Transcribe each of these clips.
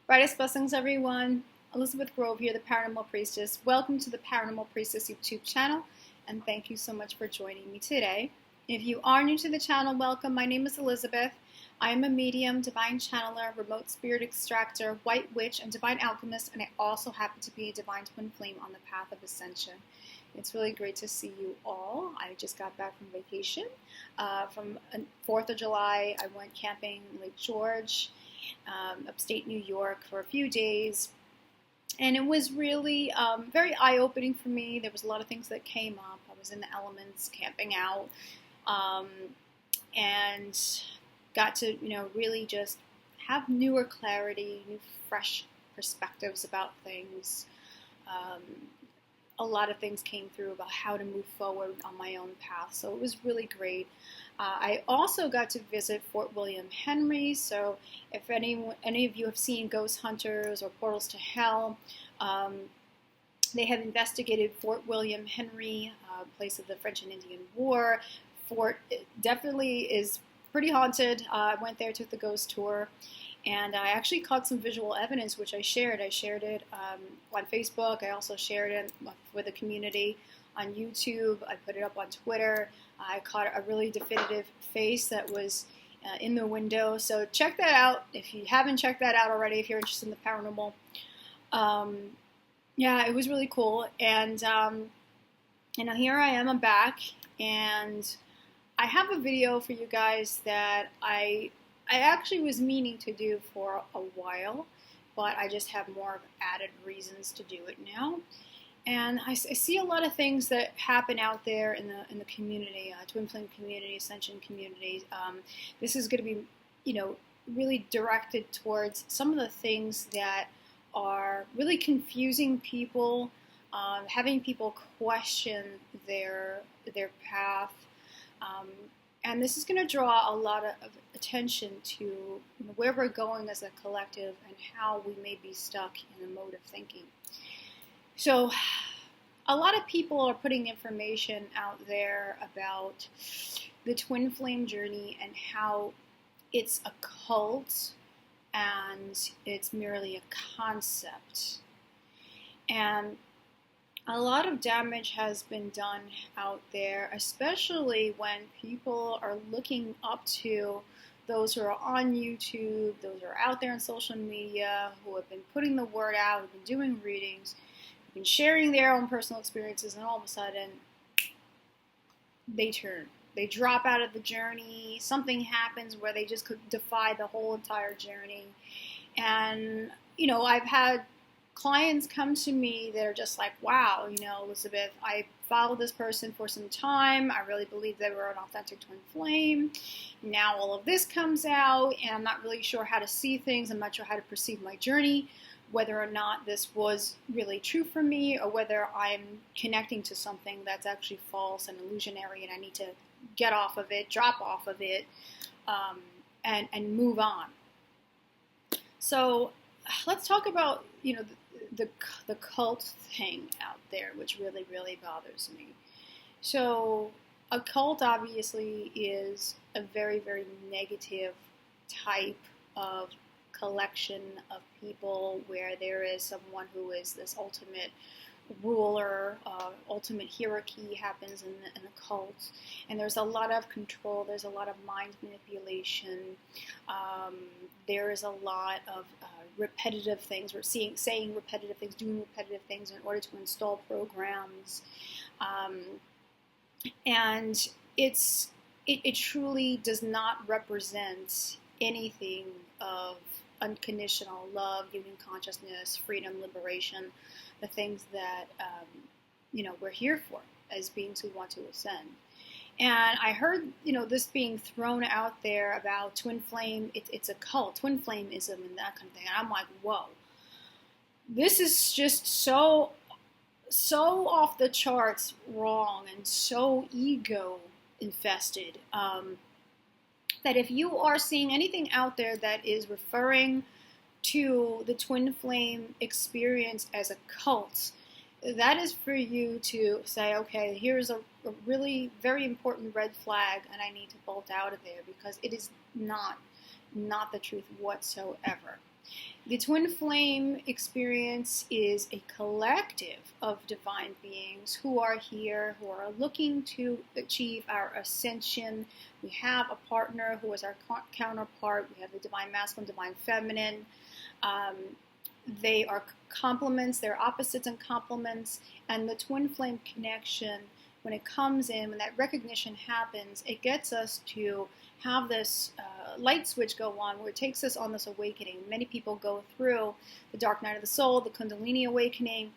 Brightest blessings, everyone. Elizabeth Grove here, the Paranormal Priestess. Welcome to the Paranormal Priestess YouTube channel, and thank you so much for joining me today. If you are new to the channel, welcome. My name is Elizabeth. I am a medium, divine channeler, remote spirit extractor, white witch, and divine alchemist, and I also happen to be a divine twin flame on the path of ascension. It's really great to see you all. I just got back from vacation. From 4th of July, I went camping in Lake George, upstate New York, for a few days. And it was really very eye-opening for me. There was a lot of things that came up. I was in the elements, camping out, and got to, really just have newer clarity, new fresh perspectives about things. A lot of things came through about how to move forward on my own path, so it was really great. I also got to visit Fort William Henry, so if any of you have seen Ghost Hunters or Portals to Hell, they have investigated Fort William Henry, place of the French and Indian War. Fort definitely is pretty haunted. I went there, took the ghost tour, and I actually caught some visual evidence, which I shared. I shared it on Facebook. I also shared it with the community on YouTube. I put it up on Twitter. I caught a really definitive face that was in the window. So check that out if you haven't checked that out already, if you're interested in the paranormal. Yeah, it was really cool. And here I am, I'm back. And I have a video for you guys that I actually was meaning to do for a while, but I just have more added reasons to do it now. And I see a lot of things that happen out there in the community, twin flame community, ascension community. This is going to be, really directed towards some of the things that are really confusing people, having people question their path. And this is going to draw a lot of attention to where we're going as a collective and how we may be stuck in a mode of thinking. So a lot of people are putting information out there about the twin flame journey and how it's a cult and it's merely a concept. And a lot of damage has been done out there, especially when people are looking up to those who are on YouTube, those who are out there on social media, who have been putting the word out, have been doing readings, have been sharing their own personal experiences, and all of a sudden, they turn. They drop out of the journey. Something happens where they just could defy the whole entire journey. And, I've had clients come to me that are just like, wow, Elizabeth, I followed this person for some time. I really believed they were an authentic twin flame. Now all of this comes out, and I'm not really sure how to see things. I'm not sure how to perceive my journey, whether or not this was really true for me, or whether I'm connecting to something that's actually false and illusionary, and I need to get off of it, drop off of it, and move on. So let's talk about, the cult thing out there, which really, really bothers me. So a cult obviously is a very, very negative type of collection of people where there is someone who is this ultimate ruler, ultimate hierarchy happens in the cult, and there's a lot of control, there's a lot of mind manipulation, there is a lot of repetitive things. We're saying repetitive things, doing repetitive things in order to install programs, and it truly does not represent anything of unconditional love, human consciousness, freedom, liberation, the things that we're here for as beings who want to ascend. And I heard this being thrown out there about twin flame. It's a cult, twin flameism, and that kind of thing. And I'm like, whoa, this is just so off the charts wrong and so ego infested. That if you are seeing anything out there that is referring to the twin flame experience as a cult, that is for you to say, okay, here's a really very important red flag, and I need to bolt out of there, because it is not the truth whatsoever. The twin flame experience is a collective of divine beings who are here, who are looking to achieve our ascension. We have a partner who is our counterpart. We have the divine masculine, divine feminine. They are complements, they're opposites and complements. And the twin flame connection, when it comes in, when that recognition happens, it gets us to have this light switch go on where it takes us on this awakening. Many people go through the dark night of the soul, the Kundalini awakening,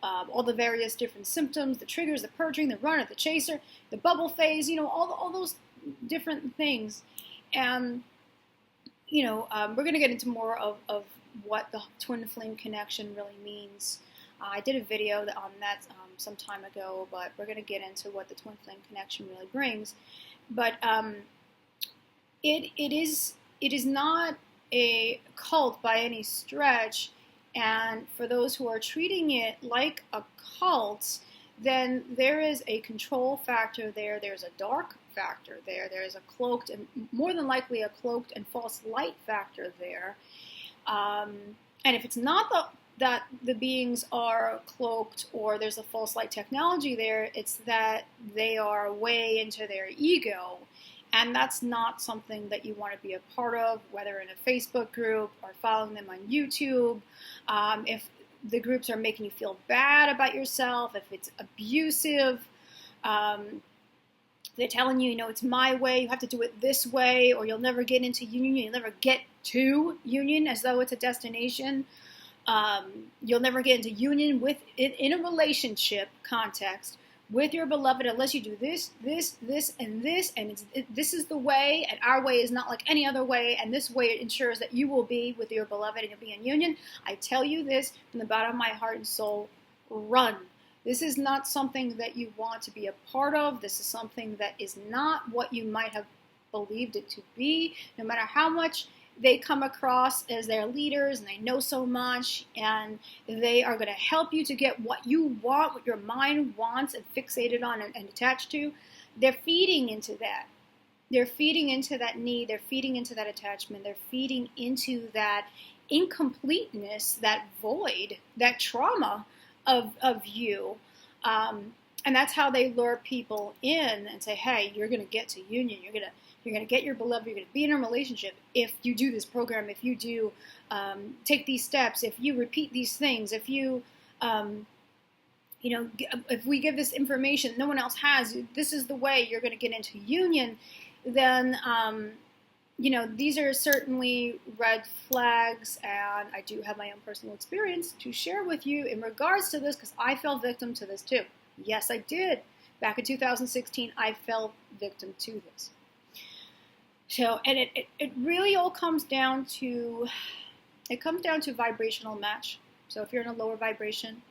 all the various different symptoms, the triggers, the purging, the runner, the chaser, the bubble phase, all those different things. And, we're going to get into more of what the twin flame connection really means. I did a video on that some time ago, but we're going to get into what the twin flame connection really brings. But it is not a cult by any stretch, and for those who are treating it like a cult, then there is a control factor there, there's a dark factor there, there's a cloaked and more than likely a cloaked and false light factor there. And if it's not that the beings are cloaked or there's a false light technology there, it's that they are way into their ego. And that's not something that you want to be a part of, whether in a Facebook group or following them on YouTube. If the groups are making you feel bad about yourself, if it's abusive, they're telling you, it's my way, you have to do it this way, or you'll never get into union, you'll never get to union as though it's a destination. You'll never get into union in a relationship context with your beloved unless you do this, and this, and this is the way, and our way is not like any other way, and this way ensures that you will be with your beloved and you'll be in union. I tell you this from the bottom of my heart and soul, run. This is not something that you want to be a part of. This is something that is not what you might have believed it to be, no matter how much they come across as their leaders and they know so much and they are going to help you to get what you want, what your mind wants and fixated on and attached to. They're feeding into that. They're feeding into that need. They're feeding into that attachment. They're feeding into that incompleteness, that void, that trauma of you. And that's how they lure people in and say, hey, you're going to get to union. You're going to get your beloved. You're going to be in a relationship if you do this program, if you do take these steps, if you repeat these things, if you, if we give this information no one else has, this is the way you're going to get into union, then, these are certainly red flags, and I do have my own personal experience to share with you in regards to this because I fell victim to this too. Yes, I did. Back in 2016, I fell victim to this. So, and it really all comes down to, vibrational match. So if you're in a lower vibration,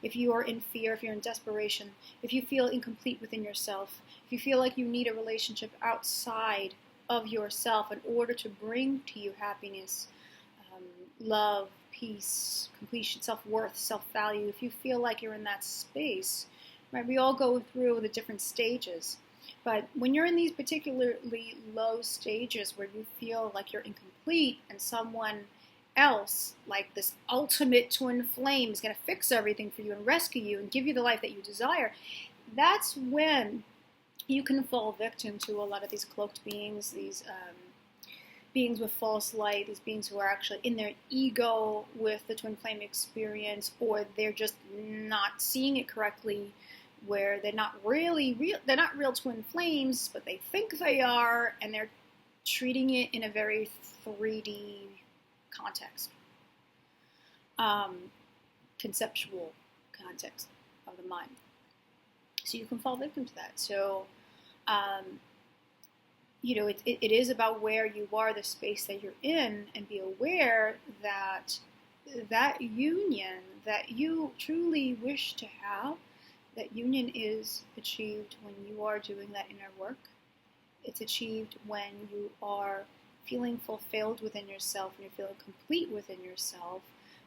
if you are in fear, if you're in desperation, if you feel incomplete within yourself, if you feel like you need a relationship outside of yourself in order to bring to you happiness, love, peace, completion, self-worth, self-value, if you feel like you're in that space, right? We all go through the different stages. But when you're in these particularly low stages where you feel like you're incomplete and someone else, like this ultimate twin flame, is going to fix everything for you and rescue you and give you the life that you desire, that's when you can fall victim to a lot of these cloaked beings, these beings with false light, these beings who are actually in their ego with the twin flame experience, or they're just not seeing it correctly, where they're not really real, they're not real twin flames, but they think they are, and they're treating it in a very 3D context, conceptual context of the mind. So you can fall victim to that. So, it is about where you are, the space that you're in, and be aware that that union that you truly wish to have, that union is achieved when you are doing that inner work. It's achieved when you are feeling fulfilled within yourself, and you're feeling complete within yourself,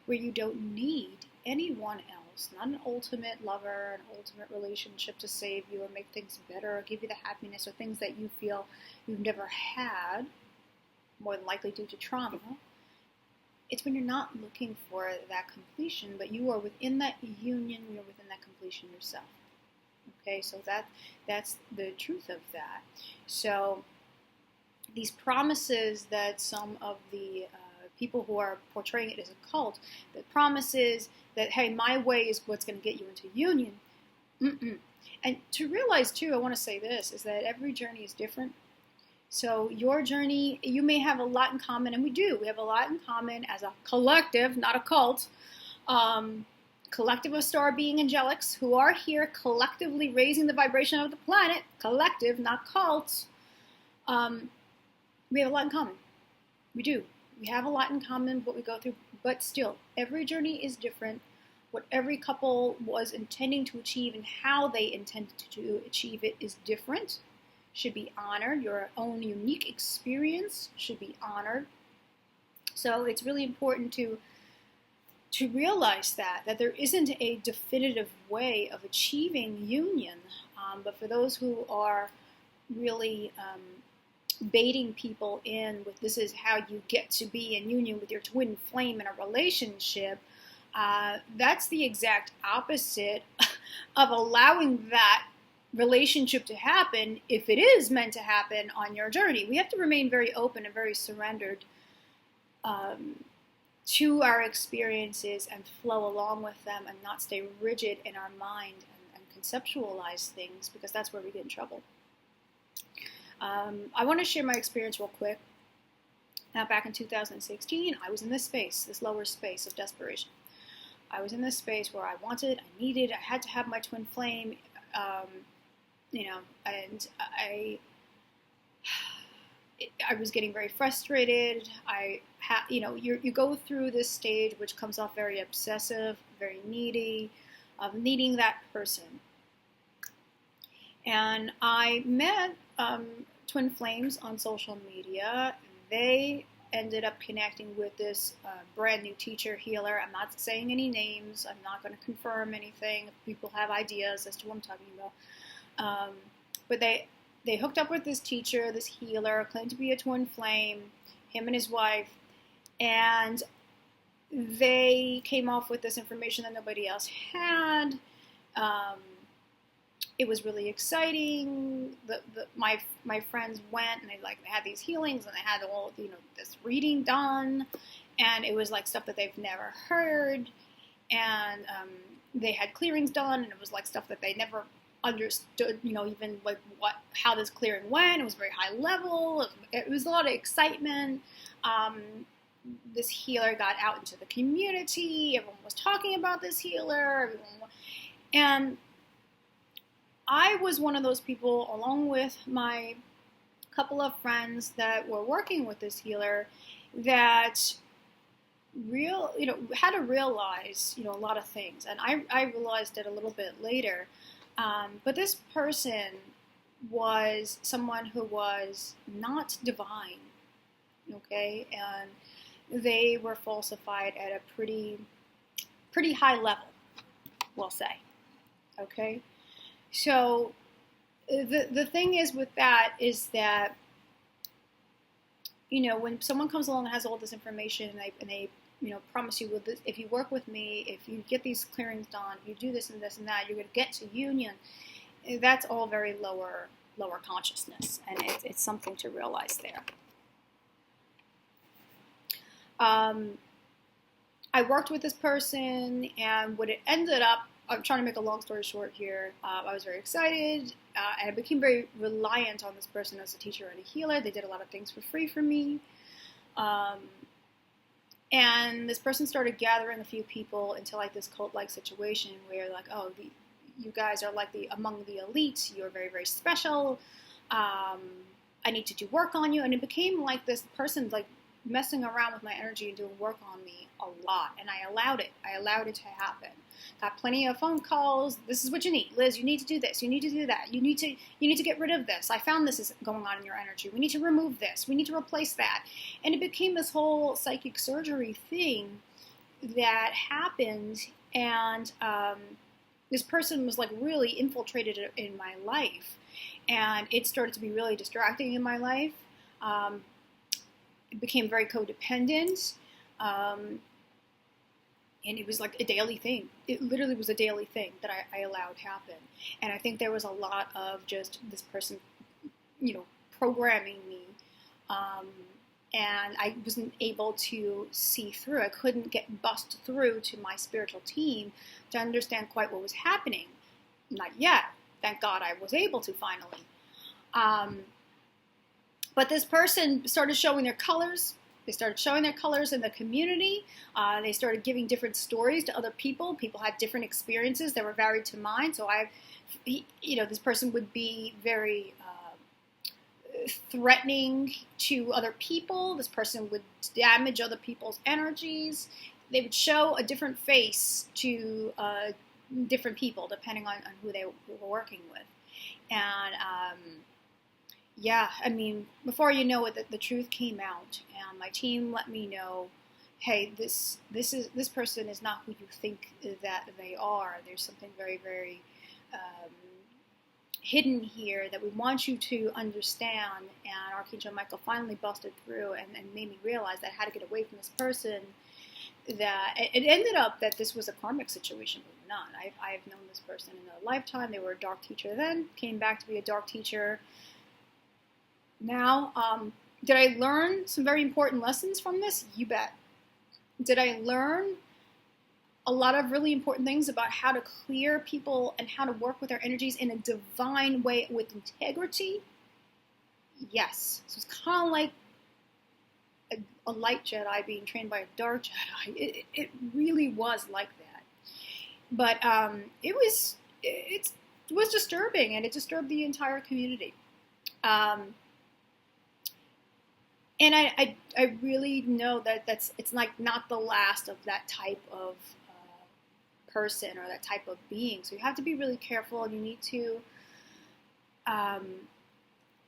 where you don't need anyone else, not an ultimate lover, an ultimate relationship to save you or make things better or give you the happiness or things that you feel you've never had, more than likely due to trauma. it's when you're not looking for that completion, but you are within that union, you're within that completion yourself. Okay, so that's the truth of that. So these promises that some of the people who are portraying it as a cult, that promises that, hey, my way is what's going to get you into union. And to realize, too, I want to say this, is that every journey is different. So your journey, you may have a lot in common, and we do. We have a lot in common as a collective, not a cult. Collective of star being angelics who are here collectively raising the vibration of the planet. Collective, not cults. We have a lot in common. We do. We have a lot in common, what we go through, but still, every journey is different. What every couple was intending to achieve and how they intended to achieve it is different, should be honored. Your own unique experience should be honored. So it's really important to realize that there isn't a definitive way of achieving union, but for those who are really baiting people in with this is how you get to be in union with your twin flame in a relationship, that's the exact opposite of allowing that relationship to happen if it is meant to happen on your journey. We have to remain very open and very surrendered to our experiences and flow along with them and not stay rigid in our mind and conceptualize things, because that's where we get in trouble. I want to share my experience real quick. Now, back in 2016, I was in this space, this lower space of desperation. I was in this space where I wanted, I needed, I had to have my twin flame, and I was getting very frustrated. You go through this stage which comes off very obsessive, very needy, of needing that person. And I met twin flames on social media. They ended up connecting with this brand new teacher healer. I'm not saying any names. I'm not going to confirm anything. If people have ideas as to what I'm talking about. But they hooked up with this teacher, this healer, claimed to be a twin flame, him and his wife, and they came off with this information that nobody else had. It was really exciting. My friends went and they had these healings and they had all this reading done, and it was like stuff that they've never heard, and they had clearings done, and it was like stuff that they never understood, even like how this clearing went. It was very high level. It was a lot of excitement. This healer got out into the community. Everyone was talking about this healer, and I was one of those people, along with my couple of friends that were working with this healer, that had to realize, a lot of things. And I realized it a little bit later. But this person was someone who was not divine, okay? And they were falsified at a pretty high level, we'll say, okay? So the thing is with that is that, when someone comes along and has all this information and they promise you, if you work with me, if you get these clearings done, if you do this and this and that, you're going to get to union. That's all very lower consciousness, and it's something to realize there. I worked with this person, and what it ended up, I'm trying to make a long story short here, I was very excited, and I became very reliant on this person as a teacher and a healer. They did a lot of things for free for me. And this person started gathering a few people into like this cult-like situation where you guys are like among the elites. You're very, very special. I need to do work on you. And it became like this person like messing around with my energy and doing work on me a lot. And I allowed it. I allowed it to happen. Got plenty of phone calls. This is what you need. Liz, you need to do this. You need to do that. You need to get rid of this. I found this is going on in your energy. We need to remove this. We need to replace that. And it became this whole psychic surgery thing that happened. And this person was like really infiltrated in my life. And it started to be really distracting in my life. It became very codependent. And it was like a daily thing. It literally was a daily thing that I allowed happen. And I think there was a lot of just this person, programming me. And I wasn't able to see through. I couldn't get bust through to my spiritual team to understand quite what was happening. Not yet. Thank God I was able to finally. But this person started showing their colors. They started showing their colors in the community. They started giving different stories to other people. People had different experiences that were varied to mine. So this person would be very threatening to other people. This person would damage other people's energies. They would show a different face to different people depending on who they were working with. And before you know it, the truth came out, and my team let me know, hey, this person is not who you think that they are. There's something very, very hidden here that we want you to understand. And Archangel Michael finally busted through and made me realize that I had to get away from this person. That it ended up that this was a karmic situation, but not. I've known this person in a lifetime. They were a dark teacher then, came back to be a dark teacher now. Did I learn some very important lessons from this? You bet. Did I learn a lot of really important things about how to clear people and how to work with their energies in a divine way with integrity? Yes. So it's kind of like a light Jedi being trained by a dark Jedi. It really was like that. But it was disturbing, and it disturbed the entire community. And I really know that it's like not the last of that type of person or that type of being. So you have to be really careful, and you need to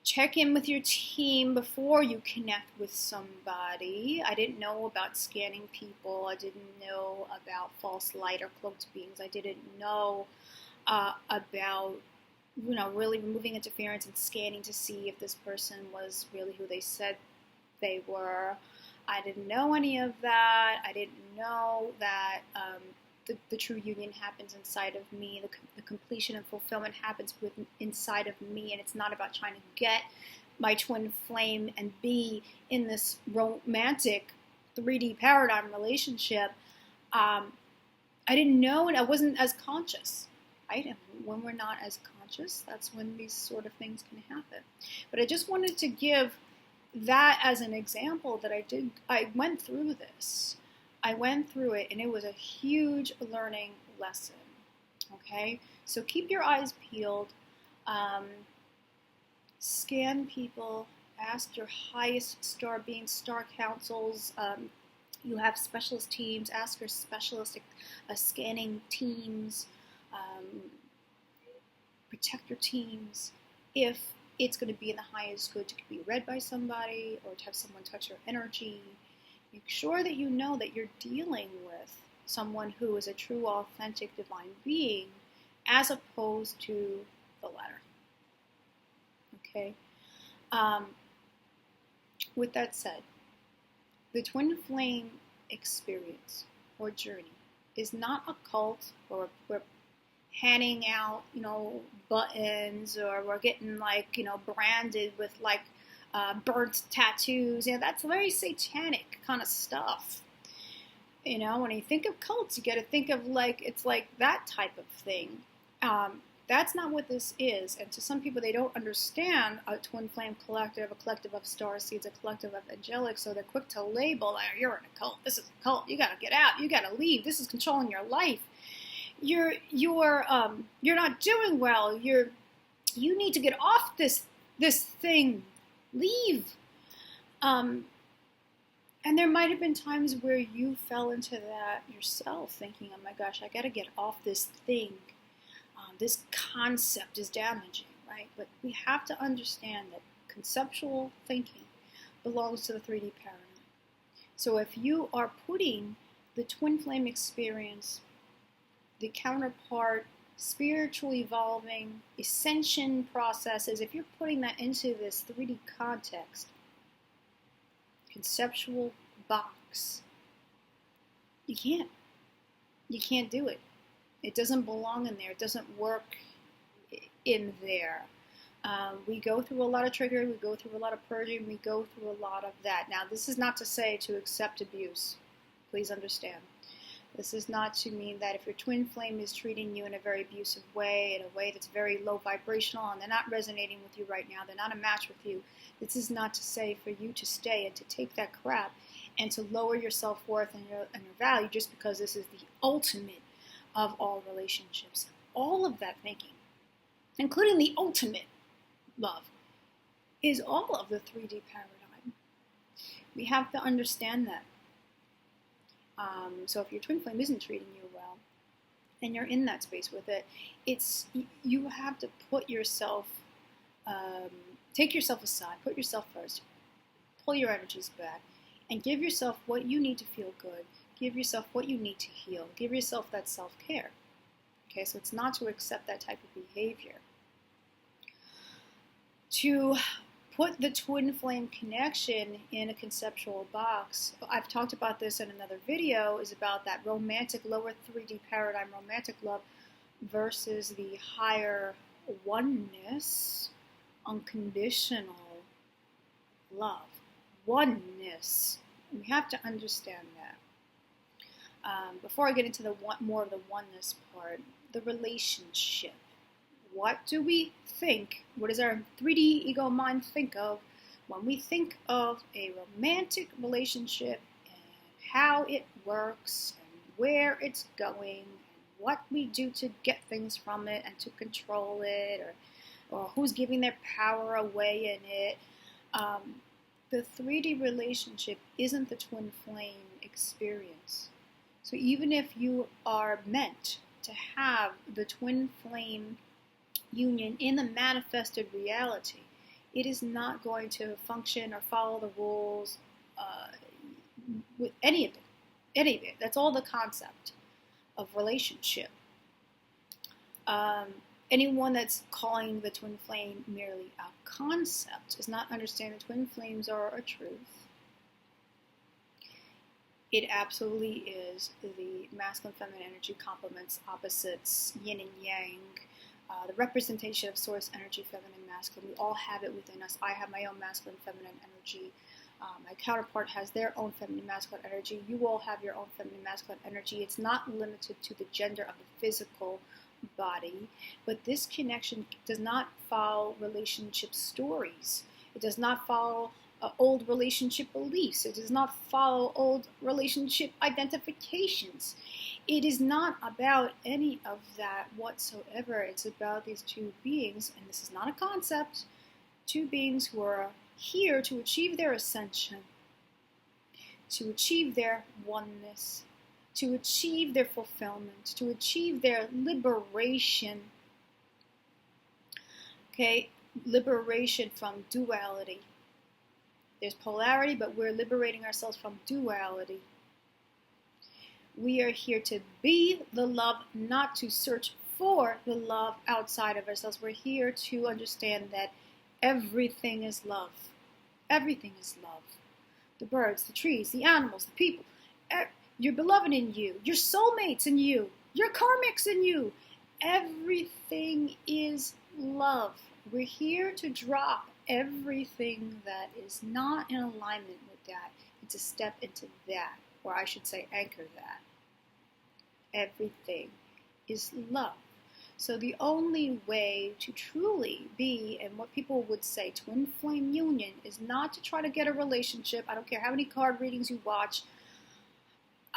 check in with your team before you connect with somebody. I didn't know about scanning people. I didn't know about false light or cloaked beings. I didn't know about really removing interference and scanning to see if this person was really who they said they were. I didn't know any of that. I didn't know that the true union happens inside of me. The completion and fulfillment happens inside of me, and it's not about trying to get my twin flame and be in this romantic 3D paradigm relationship. I didn't know, and I wasn't as conscious. Right? When we're not as conscious, that's when these sort of things can happen. But I just wanted to give that as an example that I went through this. I went through it, and it was a huge learning lesson. Okay? So keep your eyes peeled. Scan people. Ask your highest star beings, star councils. You have specialist teams. Ask your specialist scanning teams, protector teams, if it's going to be in the highest good to be read by somebody or to have someone touch your energy. Make sure that you know that you're dealing with someone who is a true, authentic, divine being, as opposed to the latter. Okay? With that said, the twin flame experience or journey is not a cult, or we're handing out, buttons, or we're getting branded with burnt tattoos. That's very satanic kind of stuff. When you think of cults, you got to think of it's like that type of thing. That's not what this is. And to some people, they don't understand a twin flame collective, a collective of star seeds, a collective of angelic, so they're quick to label, you're in a cult, this is a cult, you got to get out, you got to leave, this is controlling your life. You're not doing well. You need to get off this thing. Leave. And there might have been times where you fell into that yourself, thinking, "Oh my gosh, I got to get off this thing. This concept is damaging," right? But we have to understand that conceptual thinking belongs to the 3D paradigm. So if you are putting the twin flame experience, the counterpart, spiritual evolving, ascension processes, if you're putting that into this 3D context, conceptual box, You can't. You can't do it. It doesn't belong in there. It doesn't work in there. We go through a lot of triggering, we go through a lot of purging, we go through a lot of that. Now, this is not to say to accept abuse. Please understand. This is not to mean that if your twin flame is treating you in a very abusive way, in a way that's very low vibrational, and they're not resonating with you right now, they're not a match with you, this is not to say for you to stay and to take that crap and to lower your self-worth and your value just because this is the ultimate of all relationships. All of that thinking, including the ultimate love, is all of the 3D paradigm. We have to understand that. So if your twin flame isn't treating you well, and you're in that space with it, you have to put yourself, take yourself aside, put yourself first, pull your energies back, and give yourself what you need to feel good. Give yourself what you need to heal. Give yourself that self-care. Okay, so it's not to accept that type of behavior. To put the twin flame connection in a conceptual box, I've talked about this in another video, is about that romantic, lower 3D paradigm, romantic love versus the higher oneness, unconditional love. Oneness. We have to understand that. Before I get into the more of the oneness part, the relationship. What do we think? What does our 3D ego mind think of when we think of a romantic relationship and how it works and where it's going and what we do to get things from it and to control it, or who's giving their power away in it? The 3D relationship isn't the twin flame experience. So even if you are meant to have the twin flame union in the manifested reality, it is not going to function or follow the rules with any of it. Any of it. That's all the concept of relationship. Anyone that's calling the twin flame merely a concept does not understand that twin flames are a truth. It absolutely is. The masculine, feminine energy complements opposites, yin and yang. The representation of source energy, feminine, masculine. We all have it within us. I have my own masculine, feminine energy. My counterpart has their own feminine, masculine energy. You all have your own feminine, masculine energy. It's not limited to the gender of the physical body, but this connection does not follow relationship stories. It does not follow old relationship beliefs. It does not follow old relationship identifications. It is not about any of that whatsoever. It's about these two beings, and this is not a concept, two beings who are here to achieve their ascension, to achieve their oneness, to achieve their fulfillment, to achieve their liberation. Okay, liberation from duality. There's polarity, but we're liberating ourselves from duality. We are here to be the love, not to search for the love outside of ourselves. We're here to understand that everything is love. Everything is love. The birds, the trees, the animals, the people, your beloved in you, your soulmates in you, your karmics in you. Everything is love. We're here to drop everything that is not in alignment with that and to step into that, or I should say anchor that. Everything is love. So the only way to truly be, and what people would say, twin flame union, is not to try to get a relationship. I don't care how many card readings you watch.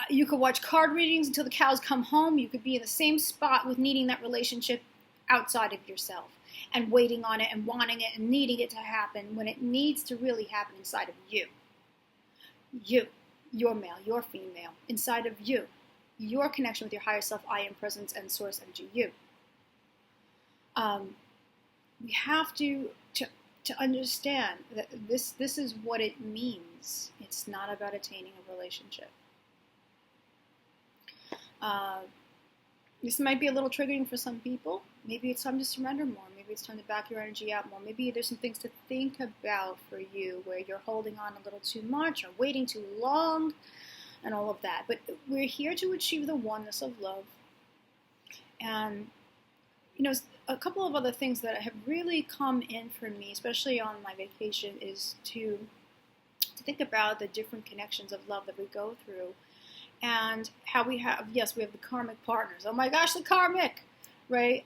You could watch card readings until the cows come home. You could be in the same spot with needing that relationship outside of yourself and waiting on it and wanting it and needing it to happen when it needs to really happen inside of you. You, your male, your female, inside of you. Your connection with your higher self, I am presence, and source energy, you. We have to understand that this is what it means. It's not about attaining a relationship. This might be a little triggering for some people. Maybe it's time to surrender more. Maybe it's time to back your energy out more. Maybe there's some things to think about for you where you're holding on a little too much or waiting too long. and all of that. But we're here to achieve the oneness of love. And, a couple of other things that have really come in for me, especially on my vacation, is to think about the different connections of love that we go through and how we have the karmic partners. Oh my gosh, the karmic, right?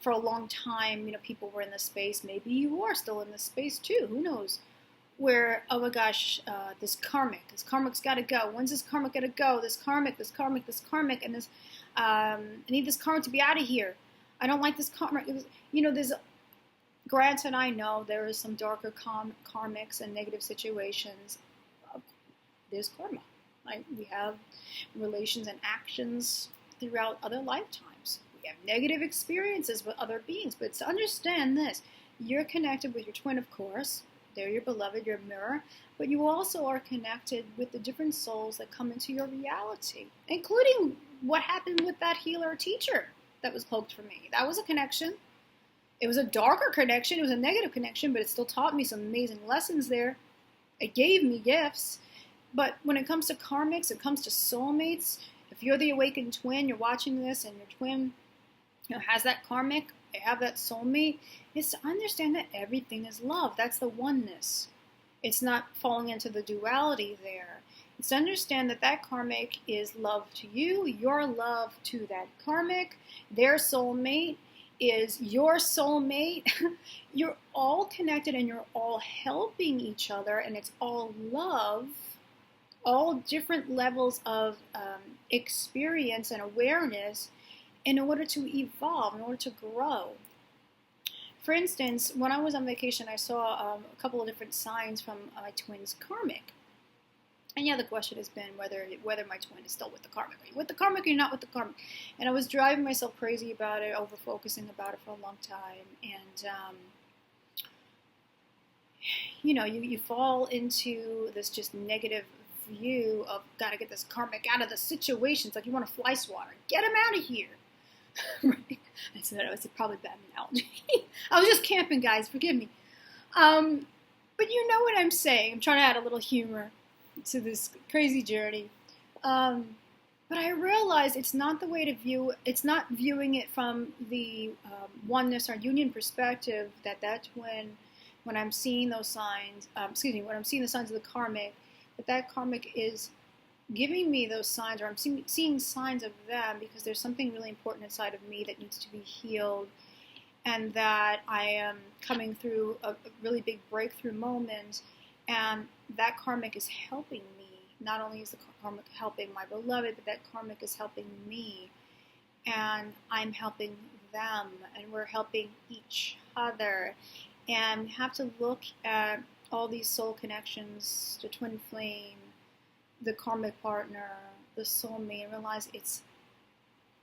For a long time, people were in this space. Maybe you are still in this space too. Who knows? Where, oh my gosh, this karmic's got to go. When's this karmic got to go? This karmic, and this, I need this karmic to be out of here. I don't like this karmic. There's, granted, I know there is some darker karmics and negative situations. There's karma. We have relations and actions throughout other lifetimes. We have negative experiences with other beings. But to understand this, you're connected with your twin, of course. They're your beloved, your mirror. But you also are connected with the different souls that come into your reality, including what happened with that healer teacher that was cloaked for me. That was a connection. It was a darker connection. It was a negative connection, but it still taught me some amazing lessons there. It gave me gifts. But when it comes to karmics, it comes to soulmates. If you're the awakened twin, you're watching this, and your twin has that karmic, they have that soulmate, is to understand that everything is love. That's the oneness. It's not falling into the duality there. It's to understand that that karmic is love to you, your love to that karmic, their soulmate is your soulmate. You're all connected and you're all helping each other, and it's all love, all different levels of experience and awareness in order to evolve, in order to grow. For instance, when I was on vacation, I saw a couple of different signs from my twin's karmic. And the question has been whether my twin is still with the karmic. Are you with the karmic or you're not with the karmic? And I was driving myself crazy about it, over-focusing about it for a long time. And, you fall into this just negative view of, gotta get this karmic out of the situation. It's like you want a fly swatter. Get him out of here. Right? I said that was probably a bad analogy. I was just camping, guys. Forgive me. But you know what I'm saying. I'm trying to add a little humor to this crazy journey. But I realized it's not the way to view. It's not viewing it from the oneness or union perspective that twin, when I'm seeing those signs, when I'm seeing the signs of the karmic, that karmic is giving me those signs, or I'm seeing signs of them because there's something really important inside of me that needs to be healed, and that I am coming through a really big breakthrough moment, and that karmic is helping me. Not only is the karmic helping my beloved, but that karmic is helping me, and I'm helping them, and we're helping each other. And we have to look at all these soul connections, the twin flame, the karmic partner, the soulmate, and realize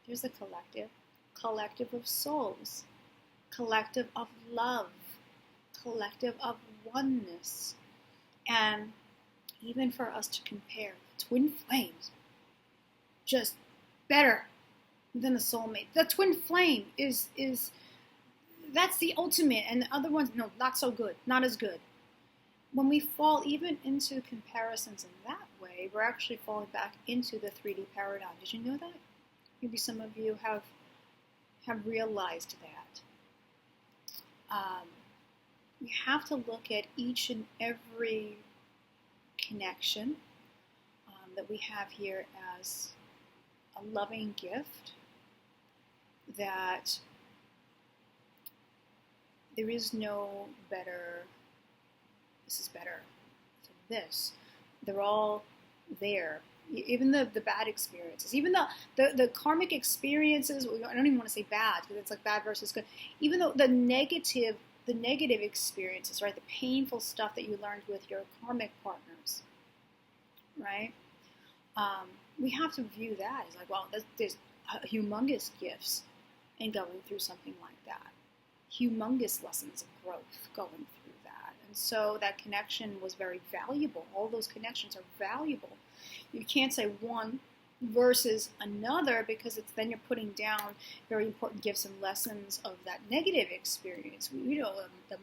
there's a collective of souls, collective of love, collective of oneness. And even for us to compare twin flames, just better than the soulmate. The twin flame is that's the ultimate, and the other ones, no, not so good, not as good. When we fall even into comparisons in that way, we're actually falling back into the 3D paradigm. Did you know that? Maybe some of you have realized that. We have to look at each and every connection that we have here as a loving gift, that there is no better, this is better than this. They're all there. Even the bad experiences, even the karmic experiences, I don't even want to say bad, because it's like bad versus good. Even though the negative experiences, right? The painful stuff that you learned with your karmic partners, right? We have to view that as like, well, there's humongous gifts in going through something like that. Humongous lessons of growth going through that. And so that connection was very valuable. All those connections are valuable. You can't say one versus another, because then you're putting down very important gifts and lessons of that negative experience. The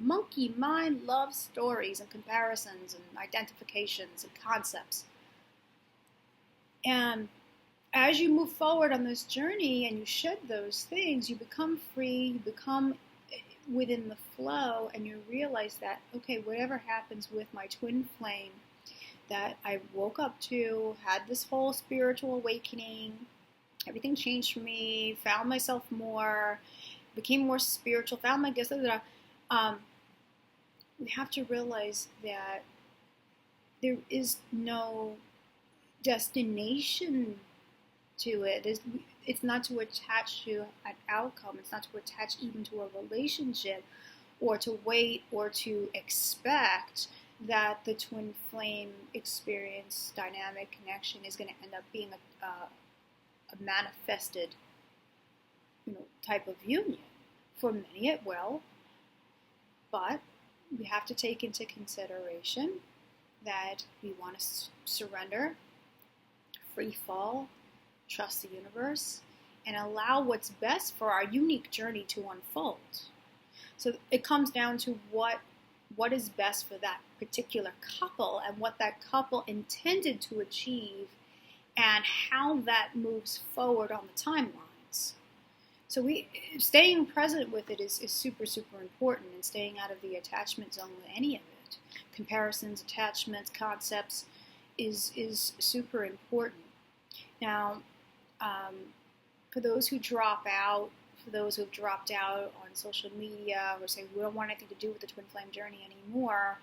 monkey mind loves stories and comparisons and identifications and concepts. And as you move forward on this journey and you shed those things, you become free, you become within the flow, and you realize that, okay, whatever happens with my twin flame that I woke up to, had this whole spiritual awakening, everything changed for me, found myself more, became more spiritual, found my gifts, we have to realize that there is no destination to it. It's not to attach to an outcome. It's not to attach even to a relationship, or to wait or to expect that the twin flame experience, dynamic connection, is going to end up being a manifested, type of union. For many it will, but we have to take into consideration that we want to surrender, free fall, trust the universe, and allow what's best for our unique journey to unfold. So it comes down to what is best for that particular couple and what that couple intended to achieve and how that moves forward on the timelines. So staying present with it is super, super important, and staying out of the attachment zone with any of it. Comparisons, attachments, concepts is super important. Now, for those who drop out, for those who have dropped out on social media or say we don't want anything to do with the twin flame journey anymore,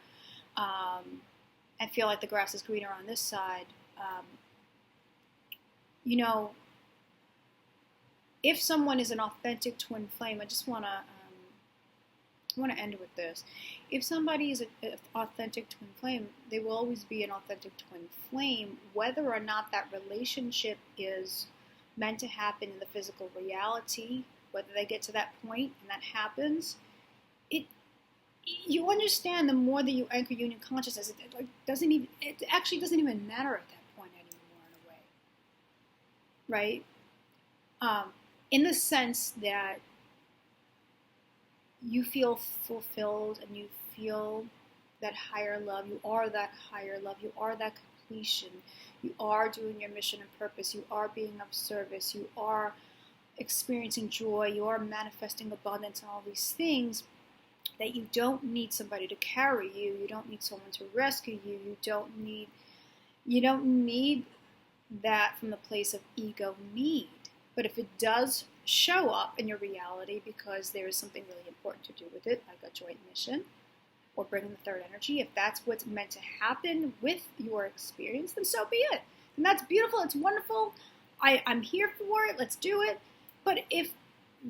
and feel like the grass is greener on this side, if someone is an authentic twin flame, I just want to end with this. If somebody is an authentic twin flame, they will always be an authentic twin flame, whether or not that relationship is meant to happen in the physical reality, whether they get to that point and that happens. You understand, the more that you anchor union consciousness, it actually doesn't even matter at that point anymore, in a way, right? In the sense that you feel fulfilled and you feel that higher love. You are that higher love. You are that completion. You are doing your mission and purpose. You are being of service. You are experiencing joy. You are manifesting abundance and all these things, that you don't need somebody to carry you. You don't need someone to rescue you. You don't need that from the place of ego need. But if it does show up in your reality because there is something really important to do with it, like a joint mission or bringing the third energy, if that's what's meant to happen with your experience, then so be it. And that's beautiful. It's wonderful. I'm here for it. Let's do it. But if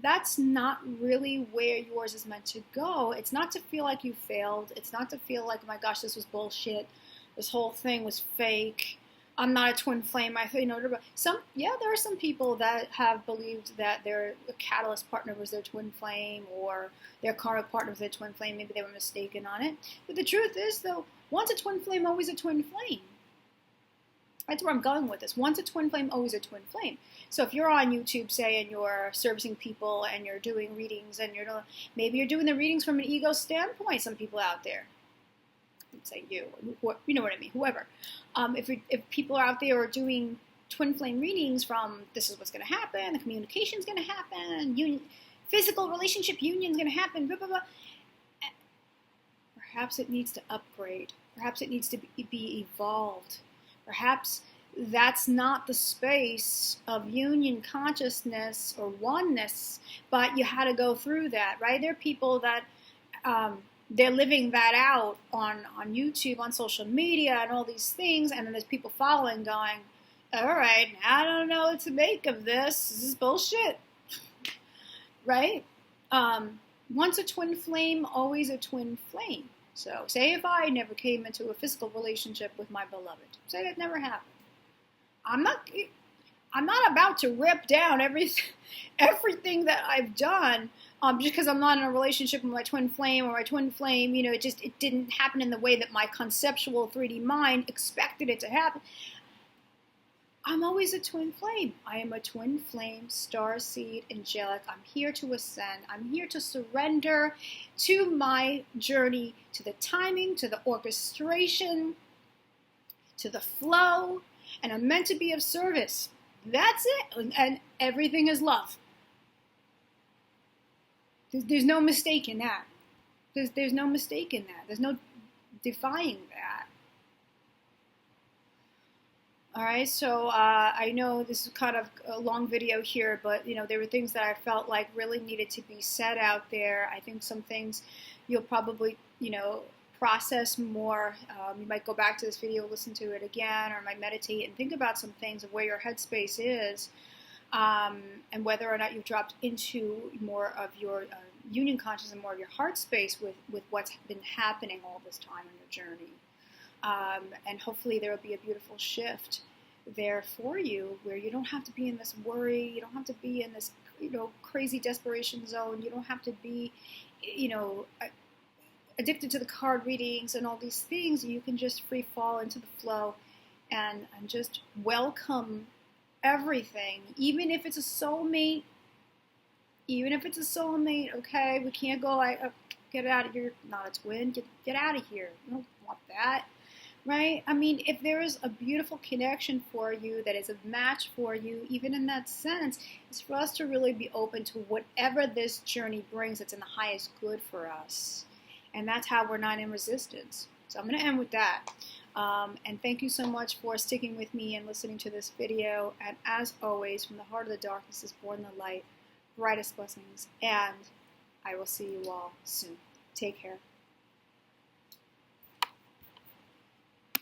that's not really where yours is meant to go, it's not to feel like you failed. It's not to feel like, oh my gosh, this was bullshit. This whole thing was fake. I'm not a twin flame. There are some people that have believed that their catalyst partner was their twin flame, or their karmic partner was their twin flame. Maybe they were mistaken on it. But the truth is, though, once a twin flame, always a twin flame. That's where I'm going with this. Once a twin flame, always a twin flame. So if you're on YouTube, say, and you're servicing people and you're doing readings, and maybe you're doing the readings from an ego standpoint, some people out there, let's say you know what I mean, whoever. If people are out there are doing twin flame readings from this is what's going to happen, the communication is going to happen, physical relationship union is going to happen, blah, blah, blah. Perhaps it needs to upgrade. Perhaps it needs to be evolved. Perhaps that's not the space of union consciousness or oneness, but you had to go through that, right? There are people that they're living that out on YouTube, on social media, and all these things, and then there's people following going, all right, now I don't know what to make of this. This is bullshit, right? Once a twin flame, always a twin flame. So say if I never came into a physical relationship with my beloved, say that never happened. I'm not about to rip down everything that I've done just because I'm not in a relationship with my twin flame, or my twin flame, it didn't happen in the way that my conceptual 3D mind expected it to happen. I'm always a twin flame. I am a twin flame, starseed, angelic. I'm here to ascend. I'm here to surrender to my journey, to the timing, to the orchestration, to the flow. and I'm meant to be of service. That's it. And everything is love. There's no mistake in that. There's no mistake in that. There's no defying that. All right, so I know this is kind of a long video here, but there were things that I felt like really needed to be said out there. I think some things you'll probably process more. You might go back to this video, listen to it again, or might meditate and think about some things of where your headspace is, and whether or not you've dropped into more of your union consciousness and more of your heart space with what's been happening all this time on your journey. And hopefully there will be a beautiful shift there for you, where you don't have to be in this worry, you don't have to be in this crazy desperation zone, you don't have to be addicted to the card readings and all these things. You can just free fall into the flow and just welcome everything, even if it's a soulmate. Okay, we can't go get out of here, not a twin, get out of here, you don't want that. Right? I mean, if there is a beautiful connection for you that is a match for you, even in that sense, it's for us to really be open to whatever this journey brings that's in the highest good for us. And that's how we're not in resistance. So I'm going to end with that. And thank you so much for sticking with me and listening to this video. And as always, from the heart of the darkness is born the light. Brightest blessings. And I will see you all soon. Take care.